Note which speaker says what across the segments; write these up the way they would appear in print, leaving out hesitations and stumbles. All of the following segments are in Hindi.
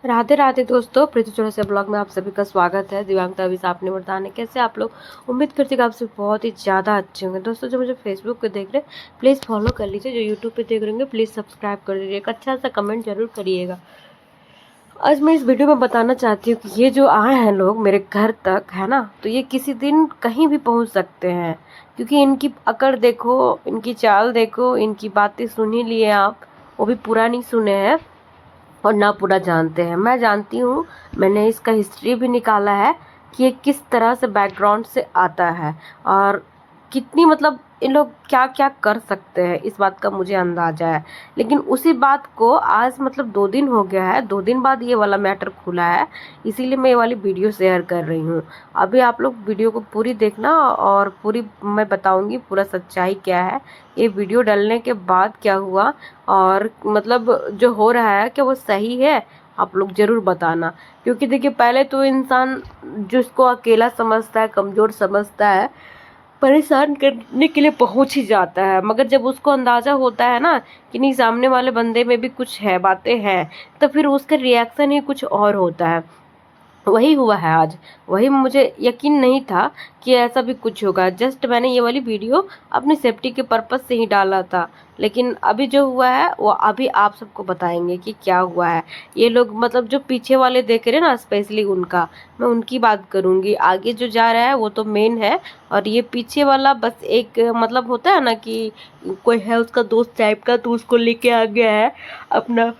Speaker 1: राधे राधे दोस्तों, प्रीति चौड़ा से ब्लॉग में आप सभी का स्वागत है। दिव्यांगता अभी आपने बताने कैसे आप लोग। उम्मीद करती हूँ कि आप सब बहुत ही ज़्यादा अच्छे होंगे। दोस्तों जो मुझे फेसबुक पे देख रहे हैं प्लीज़ फॉलो कर लीजिए, जो यूट्यूब पे देख रहे होंगे प्लीज़ सब्सक्राइब कर दीजिए, एक अच्छा सा कमेंट जरूर करिएगा। आज मैं इस वीडियो में बताना चाहती हूँ कि ये जो आए हैं लोग मेरे घर तक, है ना, तो ये किसी दिन कहीं भी पहुँच सकते हैं, क्योंकि इनकी अकड़ देखो, इनकी चाल देखो, इनकी बातें सुन ही लिए आप, वो भी पूरा नहीं सुने हैं और ना पूरा जानते हैं। मैं जानती हूँ, मैंने इसका हिस्ट्री भी निकाला है कि ये किस तरह से बैकग्राउंड से आता है और कितनी मतलब इन लोग क्या क्या कर सकते हैं, इस बात का मुझे अंदाजा है। लेकिन उसी बात को आज मतलब 2 दिन हो गया है, 2 दिन बाद ये वाला मैटर खुला है, इसीलिए मैं ये वाली वीडियो शेयर कर रही हूँ। अभी आप लोग वीडियो को पूरी देखना और पूरी मैं बताऊंगी पूरा सच्चाई क्या है, ये वीडियो डालने के बाद क्या हुआ और मतलब जो हो रहा है क्या वो सही है, आप लोग ज़रूर बताना। क्योंकि देखिए, पहले तो इंसान जिसको अकेला समझता है, कमज़ोर समझता है, परेशान करने के लिए पहुंच ही जाता है, मगर जब उसको अंदाज़ा होता है ना कि नहीं, सामने वाले बंदे में भी कुछ है, बातें हैं, तो फिर उसका रिएक्शन ही कुछ और होता है। वही हुआ है आज। वही मुझे यकीन नहीं था कि ऐसा भी कुछ होगा। जस्ट मैंने ये वाली वीडियो अपनी सेफ्टी के पर्पज़ से ही डाला था, लेकिन अभी जो हुआ है वो अभी आप सबको बताएंगे कि क्या हुआ है। ये लोग मतलब जो पीछे वाले देख रहे हैं ना, स्पेशली उनका, मैं उनकी बात करूँगी। आगे जो जा रहा है वो तो मेन है, और ये पीछे वाला बस एक मतलब होता है ना कि कोई है उसका दोस्त टाइप का, तो उसको लेके आ गया है अपना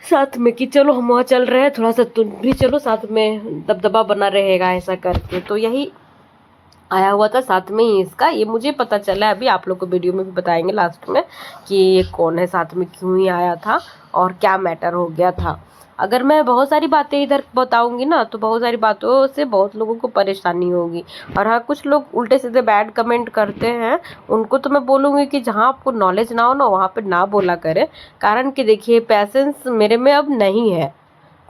Speaker 1: साथ में कि चलो हम वहाँ चल रहे हैं, थोड़ा सा तुम भी चलो साथ में, दबदबा बना रहेगा ऐसा करके। तो यही आया हुआ था साथ में ही इसका, ये मुझे पता चला है। अभी आप लोग को वीडियो में भी बताएंगे लास्ट में कि ये कौन है, साथ में क्यों ही आया था और क्या मैटर हो गया था। अगर मैं बहुत सारी बातें इधर बताऊंगी ना तो बहुत सारी बातों से बहुत लोगों को परेशानी होगी। और हाँ, कुछ लोग उल्टे सीधे बैड कमेंट करते हैं, उनको तो मैं बोलूँगी कि जहाँ आपको नॉलेज ना हो ना वहाँ पे ना बोला करें। कारण कि देखिए, पैसेंस मेरे में अब नहीं है,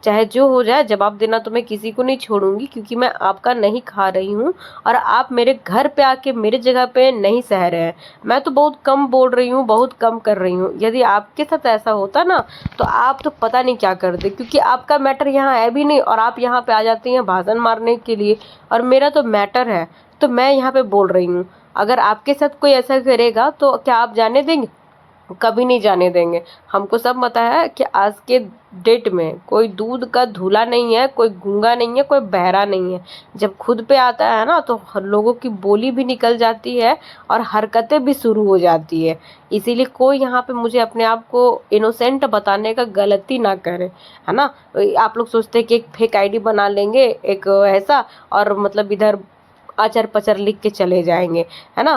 Speaker 1: चाहे जो हो जाए जवाब देना तो मैं किसी को नहीं छोड़ूंगी, क्योंकि मैं आपका नहीं खा रही हूँ और आप मेरे घर पे आके मेरे जगह पे नहीं सह रहे हैं। मैं तो बहुत कम बोल रही हूँ, बहुत कम कर रही हूँ। यदि आपके साथ ऐसा होता ना तो आप तो पता नहीं क्या करते, क्योंकि आपका मैटर यहाँ है भी नहीं और आप यहाँ पे आ जाती हैं भाषण मारने के लिए, और मेरा तो मैटर है तो मैं यहाँ पे बोल रही हूँ। अगर आपके साथ कोई ऐसा करेगा तो क्या आप जाने देंगे? कभी नहीं जाने देंगे। हमको सब पता है कि आज के डेट में कोई दूध का धूला नहीं है, कोई गूंगा नहीं है, कोई बहरा नहीं है। जब खुद पे आता है ना तो हर लोगों की बोली भी निकल जाती है और हरकतें भी शुरू हो जाती है। इसीलिए कोई यहाँ पे मुझे अपने आप को इनोसेंट बताने का गलती ना करे, है ना। आप लोग सोचते हैं कि एक फेक आईडी बना लेंगे एक ऐसा, और मतलब इधर आचर पचर लिख के चले जाएंगे, है ना।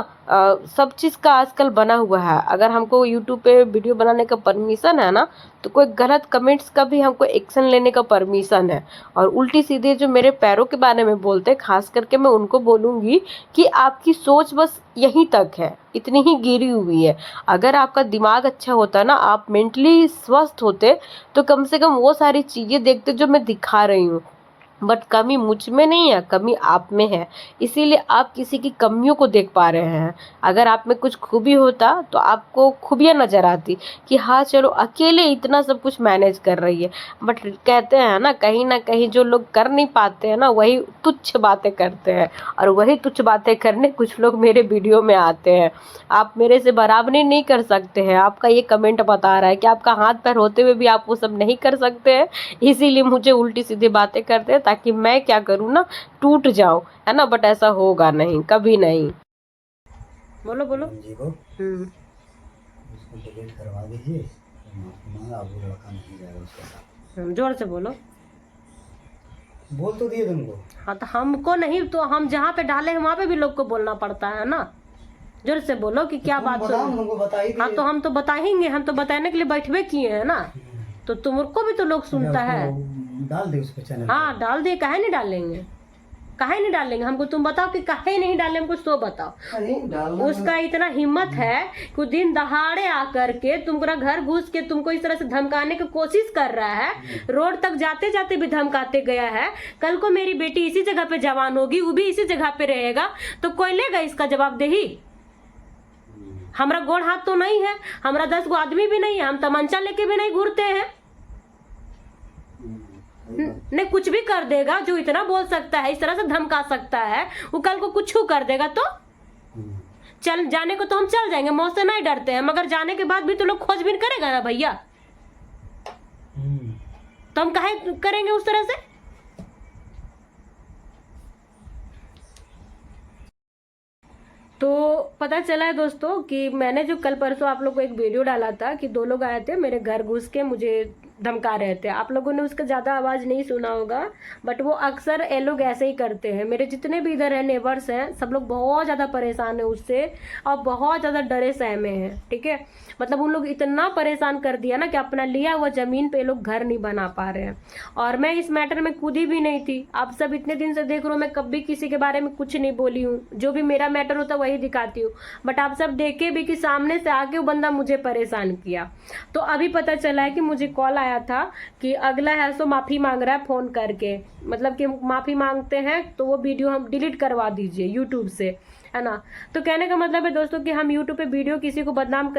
Speaker 1: सब चीज़ का आजकल बना हुआ है। अगर हमको यूट्यूब पे वीडियो बनाने का परमिशन है ना, तो कोई गलत कमेंट्स का भी हमको एक्शन लेने का परमिशन है। और उल्टी सीधे जो मेरे पैरों के बारे में बोलते हैं, खास करके मैं उनको बोलूँगी कि आपकी सोच बस यहीं तक है, इतनी ही गिरी हुई है। अगर आपका दिमाग अच्छा होता ना, आप मेंटली स्वस्थ होते, तो कम से कम वो सारी चीज़ें देखते जो मैं दिखा रही हूँ। बट कमी मुझ में नहीं है, कमी आप में है, इसीलिए आप किसी की कमियों को देख पा रहे हैं। अगर आप में कुछ खूबी होता तो आपको खूबियाँ नज़र आती कि हाँ चलो अकेले इतना सब कुछ मैनेज कर रही है। बट कहते हैं ना कहीं जो लोग कर नहीं पाते हैं ना, वही तुच्छ बातें करते हैं, और वही तुच्छ बातें करने कुछ लोग मेरे वीडियो में आते हैं। आप मेरे से बराबरी नहीं कर सकते हैं, आपका ये कमेंट बता रहा है कि आपका हाथ पैर होते हुए भी आप वो सब नहीं कर सकते हैं। इसीलिए मुझे उल्टी सीधी बातें करते हैं, ताकि मैं क्या करूँ ना, टूट जाऊं, है ना। बट ऐसा होगा नहीं, कभी नहीं। बोलो बोलो।
Speaker 2: जी को उसको डिलीट करवा दीजिए, तो माफी मांगा, अब वो लड़का नहीं जाएगा उसके साथ।
Speaker 1: जोर से बोलो।
Speaker 2: बोल तो दिए तुमको।
Speaker 1: हाँ तो हमको नहीं, तो हम जहाँ पे डाले हैं वहाँ पे भी लोग को बोलना पड़ता है ना। जोर से बोलो कि क्या बात
Speaker 2: बताओ, तुमको बता ही
Speaker 1: हाँ
Speaker 2: दिए।
Speaker 1: तो हम तो बताएंगे, हम तो बताने के लिए बैठवे किए हैं ना, तो तुमको भी तो लोग सुनता है।
Speaker 2: डाल दे उस पे चैनल
Speaker 1: हाँ डाल दे, काहे नहीं डालेंगे, काहे नहीं डालेंगे। हमको तुम बताओ कि काहे नहीं डाले, हमको तो बताओ। उसका इतना हिम्मत है कि दिन दहाड़े आकर के तुमको घर घुस के तुमको इस तरह से धमकाने की कोशिश कर रहा है, रोड तक जाते जाते भी धमकाते गया है। कल को मेरी बेटी इसी जगह पे जवान होगी, वो भी इसी जगह पे रहेगा, तो कोई लेगा इसका जवाबदेही? हमारा गोड़ हाथ तो नहीं है, हमारा 10 गो आदमी भी नहीं है, हम तमंचा लेके भी नहीं घूरते हैं। नहीं, कुछ भी कर देगा। जो इतना बोल सकता है, इस तरह से धमका सकता है, वो कल को कुछ कर देगा तो चल जाने को तो हम चल जाएंगे, मौत से नहीं डरते हैं, मगर जाने के बाद भी तो लोग खोजबीन करेगा ना भैया। तो हम काहे करेंगे उस तरह से। तो पता चला है दोस्तों कि मैंने जो कल परसों आप लोग को एक वीडियो डाला था कि 2 लोग आए थे मेरे घर घुस के मुझे धमका रहे थे। आप लोगों ने उसका ज़्यादा आवाज़ नहीं सुना होगा, बट वो अक्सर ये लोग ऐसे ही करते हैं। मेरे जितने भी इधर है नेबर्स हैं, सब लोग बहुत ज़्यादा परेशान है उससे और बहुत ज़्यादा डरे सहमे हैं। ठीक है, मतलब उन लोग इतना परेशान कर दिया ना कि अपना लिया हुआ ज़मीन पे लोग घर नहीं बना पा रहे हैं। और मैं इस मैटर में कूदी भी नहीं थी। आप सब इतने दिन से देख रहे हो, मैं कभी किसी के बारे में कुछ नहीं बोली हूँ। जो भी मेरा मैटर होता है वही दिखाती हूँ, बट आप सब देखे भी कि सामने से आके वो बंदा मुझे परेशान किया। तो अभी पता चला है कि मुझे कॉल आया था कि अगला है सो माफ़ी मांग रहा है फ़ोन करके, मतलब कि माफ़ी मांगते हैं तो वो वीडियो हम डिलीट करवा दीजिए यूट्यूब से, है ना। तो कहने का मतलब है दोस्तों कि हम यूट्यूब पे वीडियो किसी को बदनाम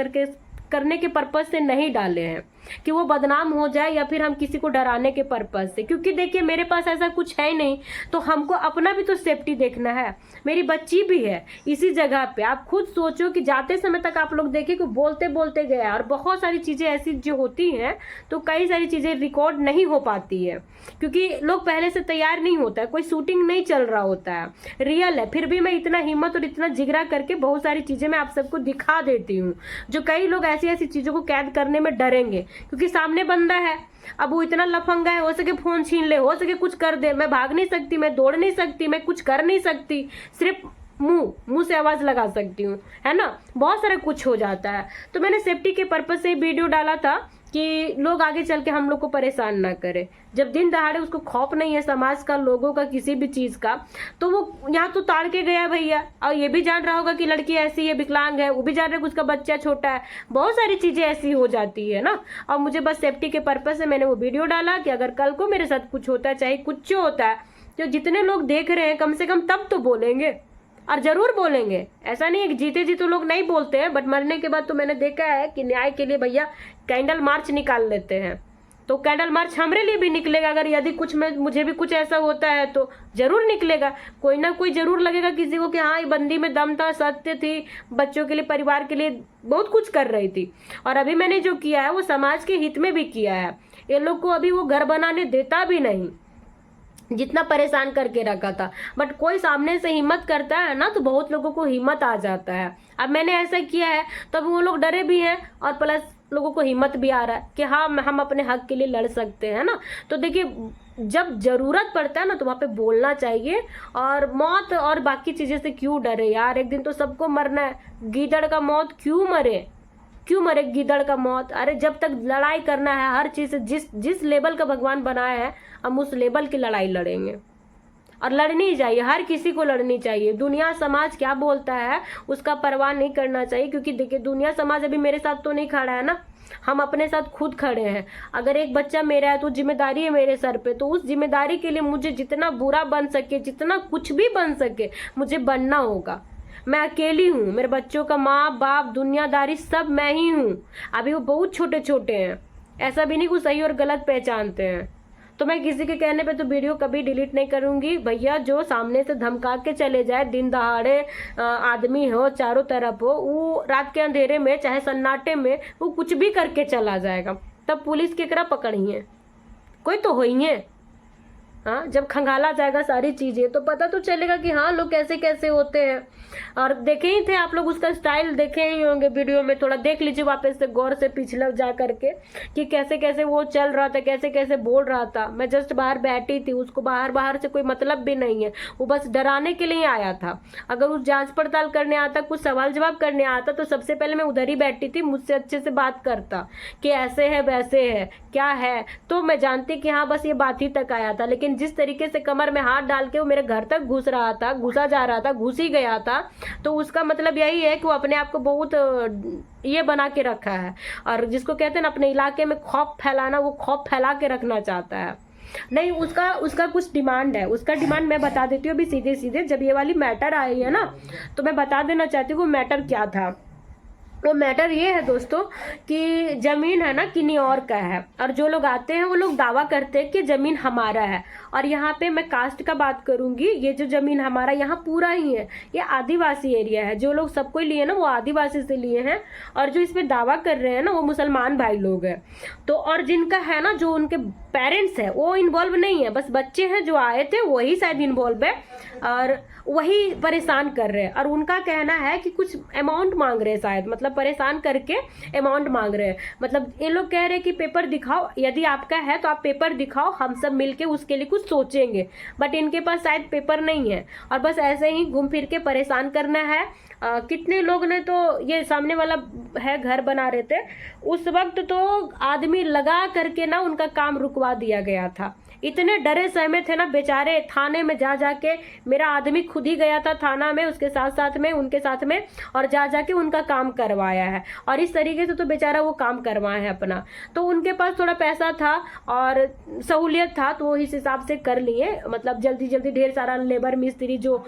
Speaker 1: करने के पर्पज से नहीं डाले हैं कि वो बदनाम हो जाए या फिर हम किसी को डराने के पर्पज से, क्योंकि देखिए मेरे पास ऐसा कुछ है ही नहीं। तो हमको अपना भी तो सेफ्टी देखना है। मेरी बच्ची भी है इसी जगह पे। आप खुद सोचो कि जाते समय तक आप लोग देखिए कि बोलते बोलते गया, और बहुत सारी चीज़ें ऐसी जो होती हैं तो कई सारी चीज़ें रिकॉर्ड नहीं हो पाती है क्योंकि लोग पहले से तैयार नहीं होता है, कोई शूटिंग नहीं चल रहा होता है, रियल है। फिर भी मैं इतना हिम्मत और इतना जिगरा करके बहुत सारी चीज़ें मैं आप सबको दिखा देती हूँ, जो कई लोग ऐसी ऐसी चीज़ों को कैद करने में डरेंगे क्योंकि सामने बंदा है। अब वो इतना लफंगा है, हो सके फोन छीन ले, हो सके कुछ कर दे। मैं भाग नहीं सकती, मैं दौड़ नहीं सकती, मैं कुछ कर नहीं सकती, सिर्फ मुंह से आवाज लगा सकती हूँ, है ना। बहुत सारा कुछ हो जाता है। तो मैंने सेफ्टी के पर्पज से वीडियो डाला था कि लोग आगे चल के हम लोग को परेशान ना करे। जब दिन दहाड़े उसको खौफ नहीं है समाज का, लोगों का, किसी भी चीज का, तो वो यहाँ तो ताड़ के गया भैया। और ये भी जान रहा होगा कि लड़की ऐसी है, विकलांग है, वो भी जान रहा है कि उसका बच्चा छोटा है। बहुत सारी चीजें ऐसी हो जाती है ना। और मुझे बस सेफ्टी के पर्पज से मैंने वो वीडियो डाला कि अगर कल को मेरे साथ कुछ होता है, चाहे कुछ होता है, तो जितने लोग देख रहे हैं कम से कम तब तो बोलेंगे, और जरूर बोलेंगे। ऐसा नहीं है कि जीते जी तो लोग नहीं बोलते हैं, बट मरने के बाद तो मैंने देखा है कि न्याय के लिए भैया कैंडल मार्च निकाल लेते हैं। तो कैंडल मार्च हमारे लिए भी निकलेगा। अगर यदि कुछ में मुझे भी कुछ ऐसा होता है तो जरूर निकलेगा। कोई ना कोई जरूर लगेगा किसी को कि हाँ ये बंदी में दम था, सत्य थी, बच्चों के लिए, परिवार के लिए बहुत कुछ कर रही थी। और अभी मैंने जो किया है वो समाज के हित में भी किया है। ये लोग को अभी वो घर बनाने देता भी नहीं जितना परेशान करके रखा था। बट कोई सामने से हिम्मत करता है ना तो बहुत लोगों को हिम्मत आ जाता है। अब मैंने ऐसा किया है तो अब वो लोग डरे भी हैं और प्लस लोगों को हिम्मत भी आ रहा है कि हाँ हम अपने हक के लिए लड़ सकते हैं ना। तो देखिए जब जरूरत पड़ता है ना तो वहाँ पे बोलना चाहिए। और मौत और बाकी चीजें से क्यों डरे यार, एक दिन तो सबको मरना है। गीदड़ का मौत क्यों मरे गीदड़ का मौत। अरे जब तक लड़ाई करना है हर चीज से, जिस लेवल का भगवान बनाया है हम उस लेवल की लड़ाई लड़ेंगे। और लड़नी चाहिए, हर किसी को लड़नी चाहिए। दुनिया समाज क्या बोलता है उसका परवाह नहीं करना चाहिए, क्योंकि देखिए दुनिया समाज अभी मेरे साथ तो नहीं खड़ा है ना, हम अपने साथ खुद खड़े हैं। अगर एक बच्चा मेरा है तो जिम्मेदारी है मेरे सर पे, तो उस जिम्मेदारी के लिए मुझे जितना बुरा बन सके, जितना कुछ भी बन सके, मुझे बनना होगा। मैं अकेली हूँ, मेरे बच्चों का माँ बाप दुनियादारी सब मैं ही हूँ। अभी वो बहुत छोटे छोटे हैं, ऐसा भी नहीं कुछ सही और गलत पहचानते हैं। तो मैं किसी के कहने पे तो वीडियो कभी डिलीट नहीं करूंगी भैया। जो सामने से धमका के चले जाए, दिन दहाड़े आदमी हो, चारों तरफ हो, वो रात के अंधेरे में चाहे सन्नाटे में वो कुछ भी करके चला जाएगा, तब पुलिस केकरा पकड़ी है, कोई तो हो ही है। हाँ, जब खंगाला जाएगा सारी चीजें तो पता तो चलेगा कि हाँ लोग कैसे कैसे होते हैं। और देखे ही थे आप लोग, उसका स्टाइल देखे ही होंगे वीडियो में, थोड़ा देख लीजिए वापस से गौर से पिछला जा करके कि कैसे कैसे वो चल रहा था, कैसे कैसे बोल रहा था। मैं जस्ट बाहर बैठी थी, उसको बाहर से कोई मतलब भी नहीं है, वो बस डराने के लिए आया था। अगर वो जांच पड़ताल करने आता, कुछ सवाल जवाब करने आता तो सबसे पहले मैं उधर ही बैठी थी, मुझसे अच्छे से बात करता कि ऐसे है वैसे है क्या है, तो मैं जानती कि हाँ बस ये बात ही तक आया था। लेकिन जिस तरीके से कमर में हाथ डाल के वो मेरे घर तक घुस रहा था, घुसा जा रहा था, घुस ही गया था, तो उसका मतलब यही है कि वो अपने आप को बहुत ये बना के रखा है। और जिसको कहते हैं ना अपने इलाके में खौफ फैलाना, वो खौफ फैला के रखना चाहता है। नहीं, उसका कुछ डिमांड है। उसका डिमांड मैं बता देती हूँ अभी सीधे सीधे। जब ये वाली मैटर आई है ना तो मैं बता देना चाहती हूँ वो मैटर क्या था। वो मैटर ये है दोस्तों कि ज़मीन है ना किन्हीं और का है, और जो लोग आते हैं वो लोग दावा करते हैं कि ज़मीन हमारा है। और यहाँ पे मैं कास्ट का बात करूँगी, ये जो ज़मीन हमारा यहाँ पूरा ही है, ये आदिवासी एरिया है। जो लोग सबको लिए ना वो आदिवासी से लिए हैं, और जो इसमें दावा कर रहे हैं ना वो मुसलमान भाई लोग हैं। तो और जिनका है ना, जो उनके पेरेंट्स है वो इन्वॉल्व नहीं है, बस बच्चे हैं जो आए थे वही शायद इन्वॉल्व है, और वही परेशान कर रहे हैं। और उनका कहना है कि कुछ अमाउंट मांग रहे हैं शायद, मतलब परेशान करके अमाउंट मांग रहे हैं। मतलब ये लोग कह रहे हैं कि पेपर दिखाओ, यदि आपका है तो आप पेपर दिखाओ, हम सब मिलके उसके लिए कुछ सोचेंगे। बट इनके पास शायद पेपर नहीं है, और बस ऐसे ही घूम फिर के परेशान करना है। कितने लोग ने तो ये सामने वाला है घर बना रहे थे, उस वक्त तो आदमी लगा करके ना उनका काम रुकवा दिया गया था। इतने डरे सहमे थे ना बेचारे, थाने में जा जाके, मेरा आदमी खुद ही गया था थाना में उसके साथ साथ में, उनके साथ में, और जा जाके उनका काम करवाया है। और इस तरीके से तो बेचारा वो काम करवाए है अपना। तो उनके पास थोड़ा पैसा था और सहूलियत था, तो वो इस हिसाब से कर लिए। मतलब जल्दी जल्दी ढेर सारा लेबर मिस्त्री जो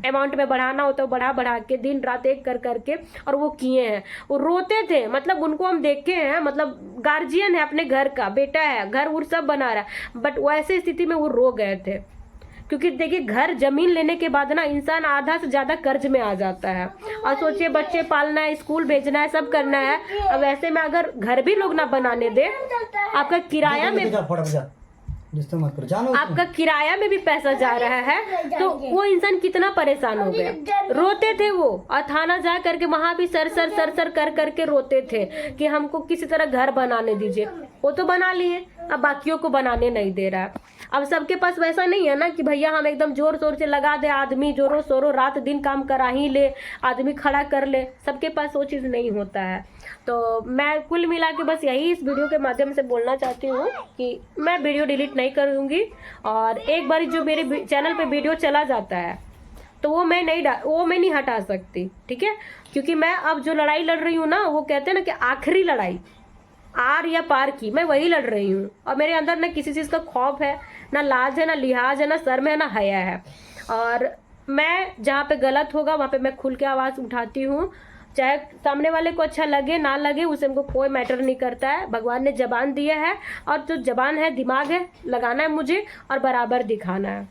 Speaker 1: अमाउंट में बढ़ाना होता है बढ़ा बढ़ा के दिन रात एक कर करके, और वो किए हैं। वो रोते थे, मतलब उनको हम देखे हैं, मतलब गार्जियन है, अपने घर का बेटा है, घर उर सब बना रहा है, बट वैसे स्थिति में वो रो गए थे। क्योंकि देखिए घर जमीन लेने के बाद ना इंसान आधा से ज्यादा कर्ज में आ जाता है। और सोचिए बच्चे पालना है, स्कूल भेजना है, सब करना है। अब ऐसे में अगर घर भी लोग ना बनाने दे, आपका किराया में आपका किराया में भी पैसा जा रहा है, तो वो इंसान कितना परेशान हो गया। रोते थे वो, और थाना जा करके वहां भी सर सर सर सर कर करके रोते थे कि हमको किसी तरह घर बनाने दीजिए। वो तो बना लिए, अब बाकियों को बनाने नहीं दे रहा है। अब सबके पास वैसा नहीं है ना कि भैया हम एकदम जोर शोर से लगा दे, आदमी जोरों शोरों रात दिन काम करा ही ले, आदमी खड़ा कर ले। सबके पास वो चीज़ नहीं होता है। तो मैं कुल मिला के बस यही इस वीडियो के माध्यम से बोलना चाहती हूँ कि मैं वीडियो डिलीट नहीं करूँगी, और एक बार जो मेरे चैनल पे वीडियो चला जाता है तो वो मैं नहीं हटा सकती, ठीक है। क्योंकि मैं अब जो लड़ाई लड़ रही हूँ ना, वो कहते हैं ना कि आखिरी लड़ाई आर या पार की, मैं वही लड़ रही हूँ। और मेरे अंदर ना किसी चीज़ का खौफ है, ना लाज है, ना लिहाज है, ना शर्म है, ना हया है। और मैं जहाँ पे गलत होगा वहाँ पे मैं खुल के आवाज़ उठाती हूँ, चाहे सामने वाले को अच्छा लगे ना लगे, उसे हमको कोई मैटर नहीं करता है। भगवान ने जबान दिया है, और जो जबान है दिमाग है, लगाना है मुझे और बराबर दिखाना है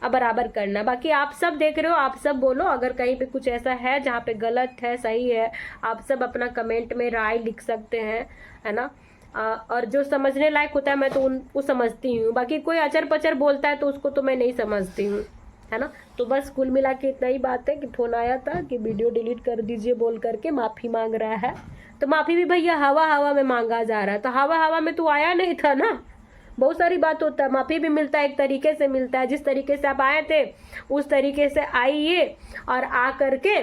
Speaker 1: और बराबर करना है। बाकी आप सब देख रहे हो, आप सब बोलो, अगर कहीं पे कुछ ऐसा है जहाँ पे गलत है सही है, आप सब अपना कमेंट में राय लिख सकते हैं, है ना। और जो समझने लायक होता है मैं तो उनको समझती हूँ। बाकी कोई अचर पचर बोलता है तो उसको तो मैं नहीं समझती हूँ, है ना। तो बस कुल मिला के इतना ही बात है कि फोन आया था कि वीडियो डिलीट कर दीजिए बोल करके माफ़ी मांग रहा है। तो माफ़ी भी भैया हवा हवा में मांगा जा रहा है, तो हवा हवा में तो आया नहीं था ना। बहुत सारी बात होता है, माफ़ी भी मिलता है, एक तरीके से मिलता है। जिस तरीके से आप आए थे उस तरीके से आइए, और आ करके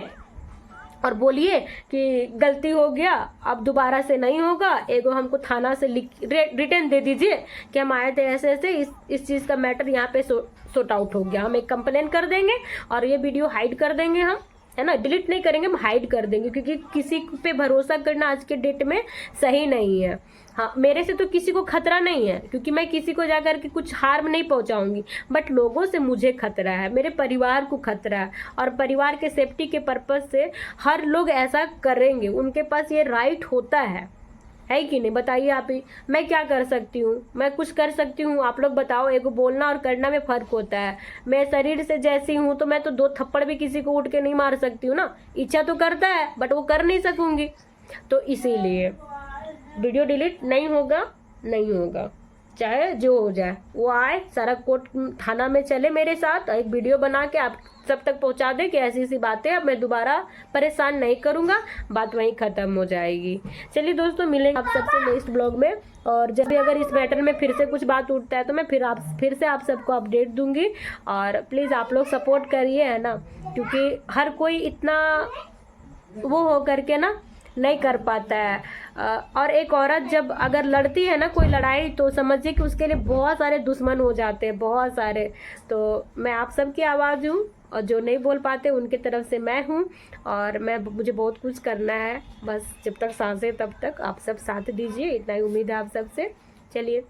Speaker 1: और बोलिए कि गलती हो गया, अब दोबारा से नहीं होगा। एगो हमको थाना से रिटर्न दे दीजिए कि हम आए थे ऐसे ऐसे, इस चीज़ का मैटर यहाँ पे सॉर्ट आउट हो गया। हम एक कंप्लेन कर देंगे और ये वीडियो हाइड कर देंगे हम, है ना। डिलीट नहीं करेंगे, हम हाइड कर देंगे, क्योंकि किसी पे भरोसा करना आज के डेट में सही नहीं है। हाँ, मेरे से तो किसी को खतरा नहीं है, क्योंकि मैं किसी को जाकर के कुछ हार्म नहीं पहुंचाऊंगी, बट लोगों से मुझे खतरा है, मेरे परिवार को खतरा है। और परिवार के सेफ्टी के पर्पज से हर लोग ऐसा करेंगे, उनके पास ये राइट होता है कि नहीं, बताइए आप ही। मैं क्या कर सकती हूँ, मैं कुछ कर सकती हूँ? आप लोग बताओ। एगो बोलना और करना में फ़र्क होता है। मैं शरीर से जैसी हूँ तो मैं तो 2 थप्पड़ भी किसी को उठ के नहीं मार सकती हूँ ना। इच्छा तो करता है बट वो कर नहीं सकूँगी, तो इसीलिए वीडियो डिलीट नहीं होगा, नहीं होगा, चाहे जो हो जाए। वो आए सारा कोर्ट थाना में चले मेरे साथ, एक वीडियो बना के आप सब तक पहुंचा दे कि ऐसी ऐसी बातें, अब मैं दोबारा परेशान नहीं करूंगा, बात वहीं ख़त्म हो जाएगी। चलिए दोस्तों, मिलेंगे आप सबसे नेक्स्ट ब्लॉग में। और जब भी अगर इस मैटर में फिर से कुछ बात उठता है तो मैं फिर से आप सबको अपडेट दूंगी। और प्लीज़ आप लोग सपोर्ट करिए, है ना, क्योंकि हर कोई इतना वो हो करके ना नहीं कर पाता है। और एक औरत जब अगर लड़ती है ना कोई लड़ाई, तो समझिए कि उसके लिए बहुत सारे दुश्मन हो जाते हैं, बहुत सारे। तो मैं आप सबकी आवाज़ हूँ, और जो नहीं बोल पाते उनके तरफ से मैं हूँ। और मुझे बहुत कुछ करना है, बस जब तक सांसें तब तक आप सब साथ दीजिए, इतना ही उम्मीद है आप सबसे। चलिए।